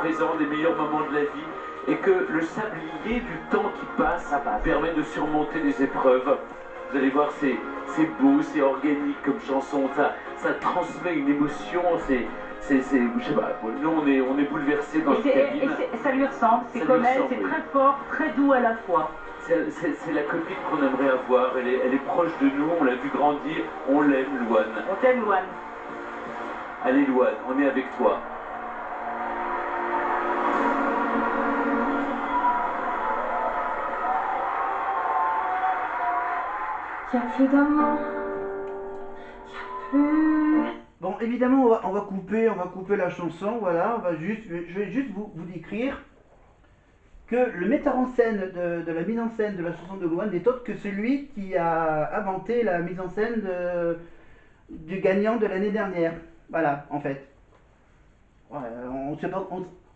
présent, des meilleurs moments de la vie, et que le sablier du temps qui passe permet de surmonter les épreuves. Vous allez voir, c'est beau, c'est organique comme chanson, ça transmet une émotion, je sais pas, nous on est bouleversés dans cette cabine. Ça lui ressemble, c'est comme elle, c'est très fort, très doux à la fois. C'est la copine qu'on aimerait avoir, elle est proche de nous, on l'a vu grandir, on l'aime, Louane. On t'aime, Louane. Allez, Louane, on est avec toi. Y a plus d'amour, y a plus... Bon, évidemment, on va couper la chanson, voilà, je vais juste vous décrire que le metteur en scène de la mise en scène de la chanson de Louane n'est autre que celui qui a inventé la mise en scène du gagnant de l'année dernière. Voilà, en fait. Ouais,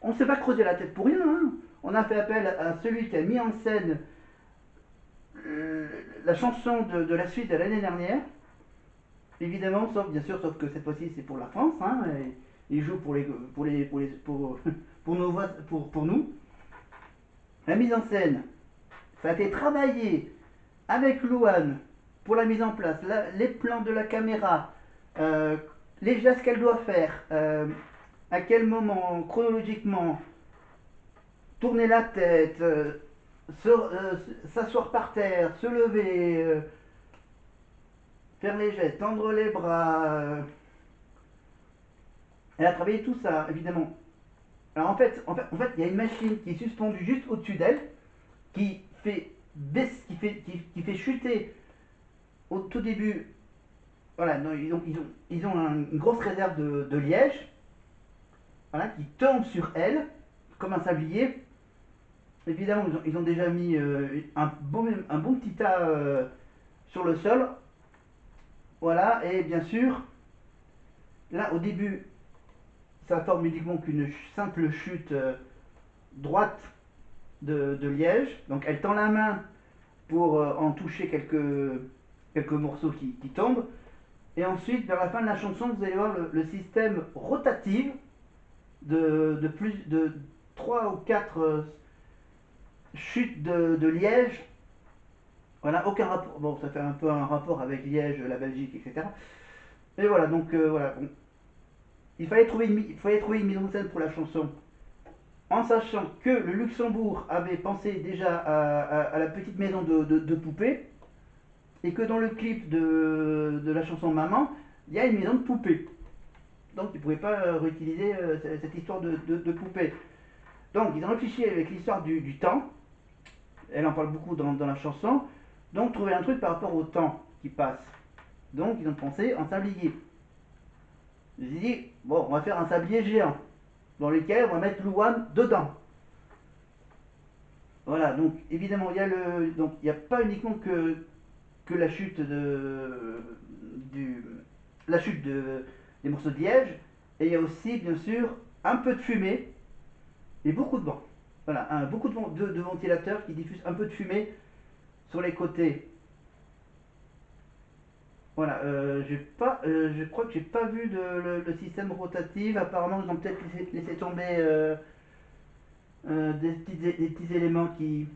on ne s'est pas creusé la tête pour rien, hein. On a fait appel à celui qui a mis en scène la chanson de la suite de l'année dernière. Évidemment, bien sûr, sauf que cette fois-ci c'est pour la France, hein, il joue pour nous. La mise en scène, ça a été travaillé avec Louane pour la mise en place, les plans de la caméra, les gestes qu'elle doit faire, à quel moment, chronologiquement, tourner la tête, s'asseoir par terre, se lever, faire les gestes, tendre les bras. Elle a travaillé tout ça, évidemment. Alors en fait, il y a une machine qui est suspendue juste au-dessus d'elle, qui fait chuter au tout début. Voilà, non, ils ont une grosse réserve de liège, voilà, qui tombe sur elle comme un sablier. Évidemment, ils ont déjà mis un bon petit tas sur le sol. Voilà, et bien sûr, là au début, ça forme uniquement qu'une simple chute droite de liège. Donc elle tend la main pour en toucher quelques morceaux qui tombent. Et ensuite, vers la fin de la chanson, vous allez voir le système rotatif de plus de 3 ou 4 chutes de liège. Voilà, aucun rapport. Bon, ça fait un peu un rapport avec Liège, la Belgique, etc. Et voilà, donc voilà. Bon. Il fallait trouver une mise en scène pour la chanson, en sachant que le Luxembourg avait pensé déjà à la petite maison de poupées, et que dans le clip de la chanson Maman, il y a une maison de poupées. Donc ils ne pouvaient pas réutiliser cette histoire de poupée. Donc ils ont réfléchi avec l'histoire du temps, elle en parle beaucoup dans la chanson, donc trouver un truc par rapport au temps qui passe. Donc ils ont pensé en sablier. Ils ont dit, bon, on va faire un sablier géant, dans lequel on va mettre Louane dedans. Voilà, donc évidemment, il n'y a pas uniquement que la chute des morceaux de liège, et il y a aussi, bien sûr, un peu de fumée et beaucoup de vent. Voilà, beaucoup de ventilateurs qui diffusent un peu de fumée sur les côtés. Voilà, je crois que j'ai pas vu le système rotatif. Apparemment, ils ont peut-être laissé tomber des petits éléments qui.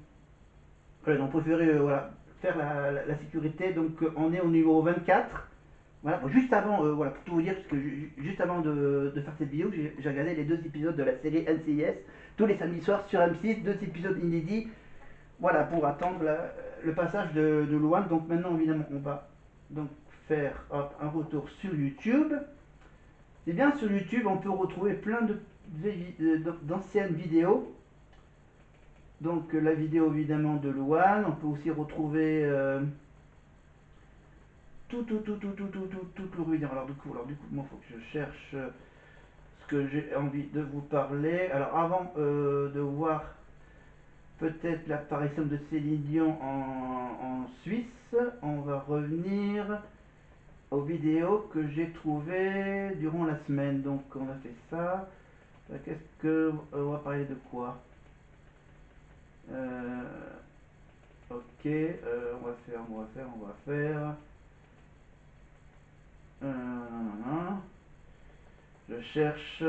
Voilà, ils ont préféré voilà, faire la sécurité. Donc, on est au numéro 24. Voilà, bon, juste avant, voilà, pour tout vous dire, parce que juste avant de faire cette vidéo, j'ai regardé les 2 épisodes de la série NCIS, tous les samedis soirs sur M6, 2 épisodes inédits, voilà, pour attendre le passage de Louane. Donc maintenant, évidemment, on va donc faire un retour sur YouTube. C'est bien, sur YouTube, on peut retrouver plein d'anciennes vidéos. Donc la vidéo évidemment de Louane, on peut aussi retrouver tout le vidéo. Alors du coup, moi il faut que je cherche ce que j'ai envie de vous parler. Alors avant de voir peut-être l'apparition de Céline Dion en Suisse, on va revenir aux vidéos que j'ai trouvées durant la semaine. Donc on a fait ça. Qu'est-ce que on va parler de quoi? Ok, on va faire. Je cherche.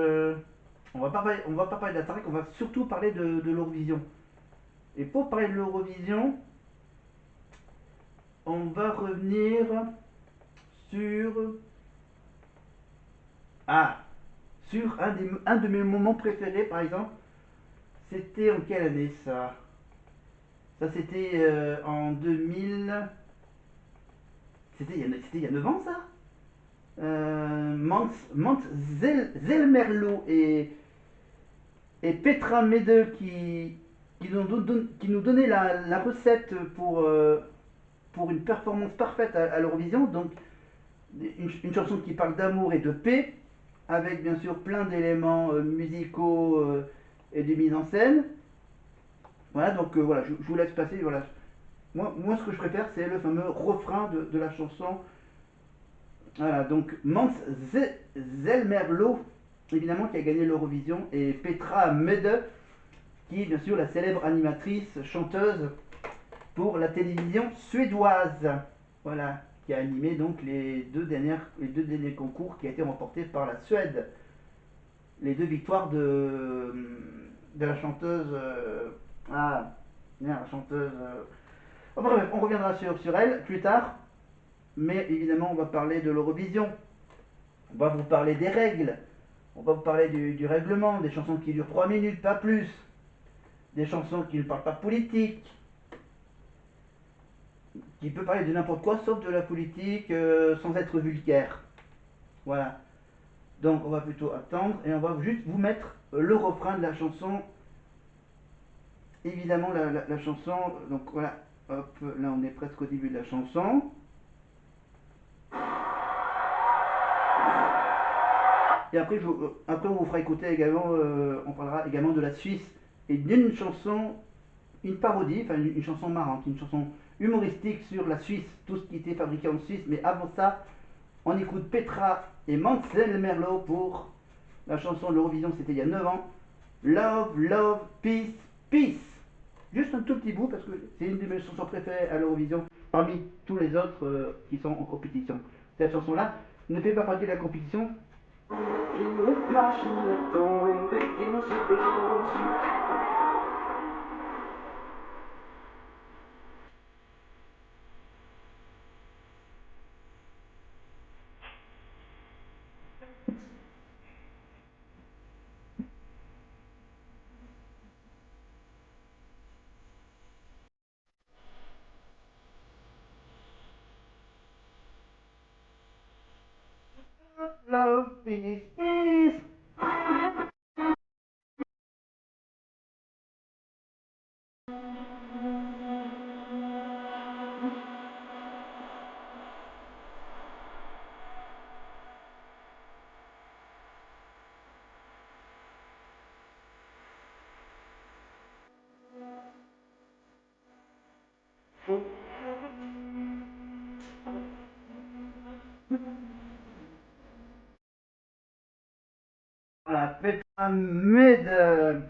on va pas parler de la Starac, on va surtout parler de l'Eurovision. Et pour parler de l'Eurovision, on va revenir sur, ah, sur un de mes moments préférés, par exemple. C'était en quelle année ça? Ça c'était en 2000. C'était il y a 9 ans ça? Mans Zelmerlo et Petra Mede qui nous donnaient la recette pour une performance parfaite à l'Eurovision. Donc une chanson qui parle d'amour et de paix, avec bien sûr plein d'éléments musicaux et de mise en scène. Voilà, donc voilà, je vous laisse passer. Voilà. Moi, ce que je préfère, c'est le fameux refrain de la chanson. Voilà, donc Mans Zelmerlo, évidemment, qui a gagné l'Eurovision, et Petra Mede, qui est bien sûr la célèbre animatrice, chanteuse pour la télévision suédoise. Voilà, qui a animé donc les deux derniers concours qui a été remportés par la Suède. Les deux victoires de la chanteuse. La chanteuse. Enfin, bref, on reviendra sur elle plus tard. Mais évidemment, on va parler de l'Eurovision. On va vous parler des règles. On va vous parler du règlement, des chansons qui durent 3 minutes, pas plus. Des chansons qui ne parlent pas politique. Qui peut parler de n'importe quoi sauf de la politique sans être vulgaire. Voilà. Donc on va plutôt attendre et on va juste vous mettre le refrain de la chanson. Évidemment la chanson, donc voilà, hop, là on est presque au début de la chanson. Et après, on vous fera écouter également, on parlera également de la Suisse et d'une chanson, une parodie, enfin une chanson marrante, une chanson humoristique sur la Suisse, tout ce qui était fabriqué en Suisse. Mais avant ça, on écoute Petra et Mansell Merlot pour la chanson de l'Eurovision, c'était il y a 9 ans. Love, love, peace, peace. Juste un tout petit bout parce que c'est une de mes chansons préférées à l'Eurovision parmi tous les autres qui sont en compétition. Cette chanson-là ne fait pas partie de la compétition. Love, peace, peace. Voilà, Petra Mede.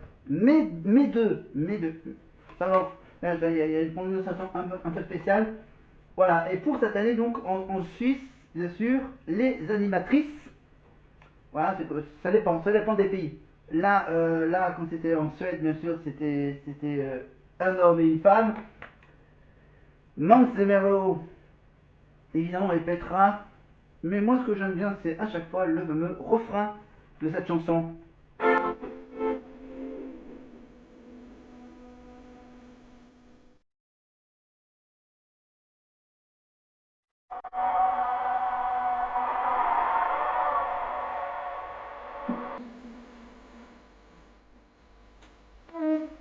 Pardon, il y a une prononciation un peu spéciale. Voilà, et pour cette année, donc, en Suisse, bien sûr, les animatrices, voilà, ça dépend des pays. Là quand c'était en Suède, bien sûr, c'était un homme et une femme. Mansemero, évidemment, et Petra. Mais moi, ce que j'aime bien, c'est à chaque fois le fameux refrain de cette chanson.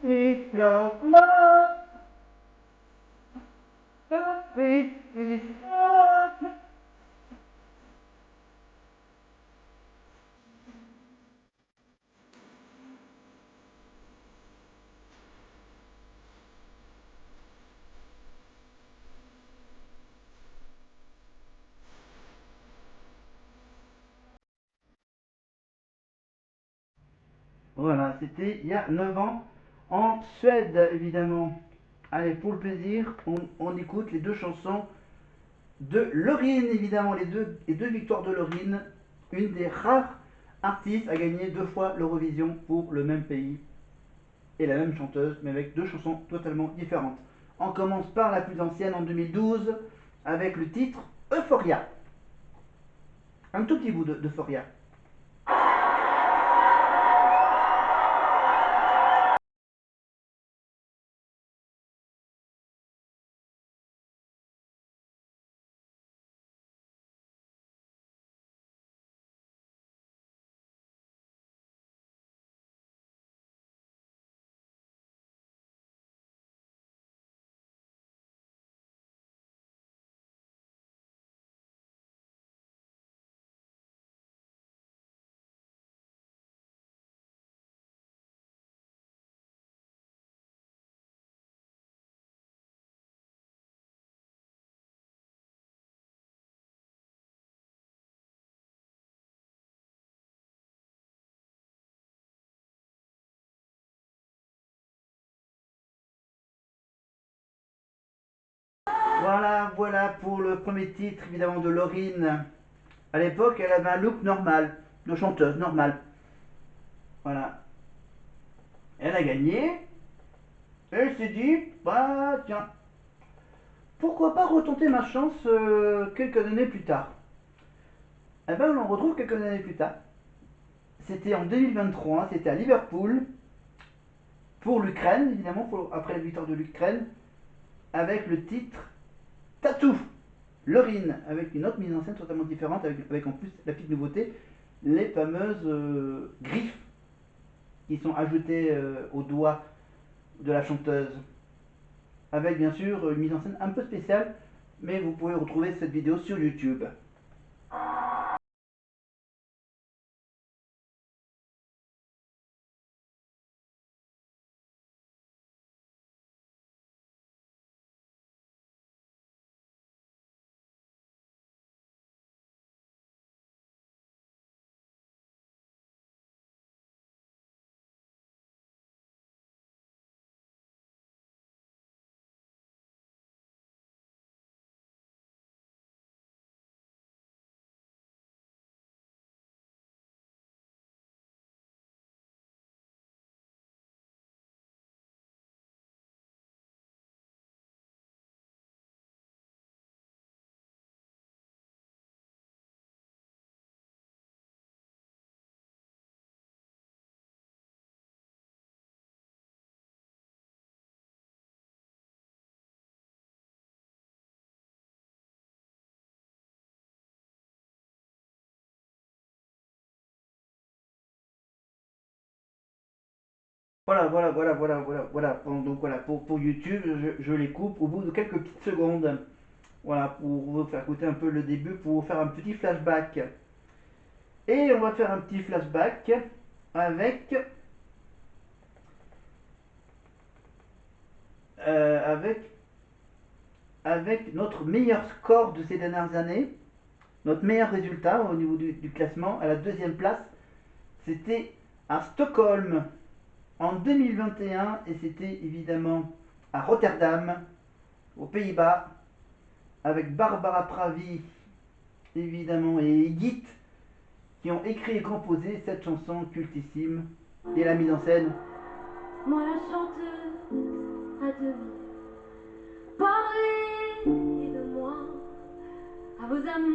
It's your love, it's love. Voilà, c'était il y a 9 ans, en Suède, évidemment. Allez, pour le plaisir, on écoute les deux chansons de Loreen, évidemment, les deux victoires de Loreen, une des rares artiste a gagné 2 fois l'Eurovision pour le même pays et la même chanteuse, mais avec 2 chansons totalement différentes. On commence par la plus ancienne en 2012 avec le titre Euphoria. Un tout petit bout d'Euphoria. Voilà pour le premier titre évidemment de Lauryn. À l'époque, elle avait un look normal, de chanteuse normale. Voilà. Elle a gagné. Elle s'est dit, bah tiens, pourquoi pas retenter ma chance quelques années plus tard. Eh ben, on en retrouve quelques années plus tard. C'était en 2023, c'était à Liverpool, pour l'Ukraine, évidemment, après la victoire de l'Ukraine, avec le titre Tattoo. Lauryn, avec une autre mise en scène totalement différente, avec en plus la petite nouveauté, les fameuses griffes qui sont ajoutées aux doigts de la chanteuse. Avec bien sûr une mise en scène un peu spéciale, mais vous pouvez retrouver cette vidéo sur YouTube. Voilà. Donc voilà, pour YouTube, je les coupe au bout de quelques petites secondes. Voilà, pour vous faire écouter un peu le début, pour vous faire un petit flashback. Et on va faire un petit flashback avec, euh, avec, avec notre meilleur score de ces dernières années, notre meilleur résultat au niveau du classement, à la deuxième place, c'était à Stockholm en 2021 et c'était évidemment à Rotterdam, aux Pays-Bas, avec Barbara Pravi évidemment et Edith qui ont écrit et composé cette chanson cultissime et la mise en scène. Moi la chanteuse à demi, parlez de moi à vos amours.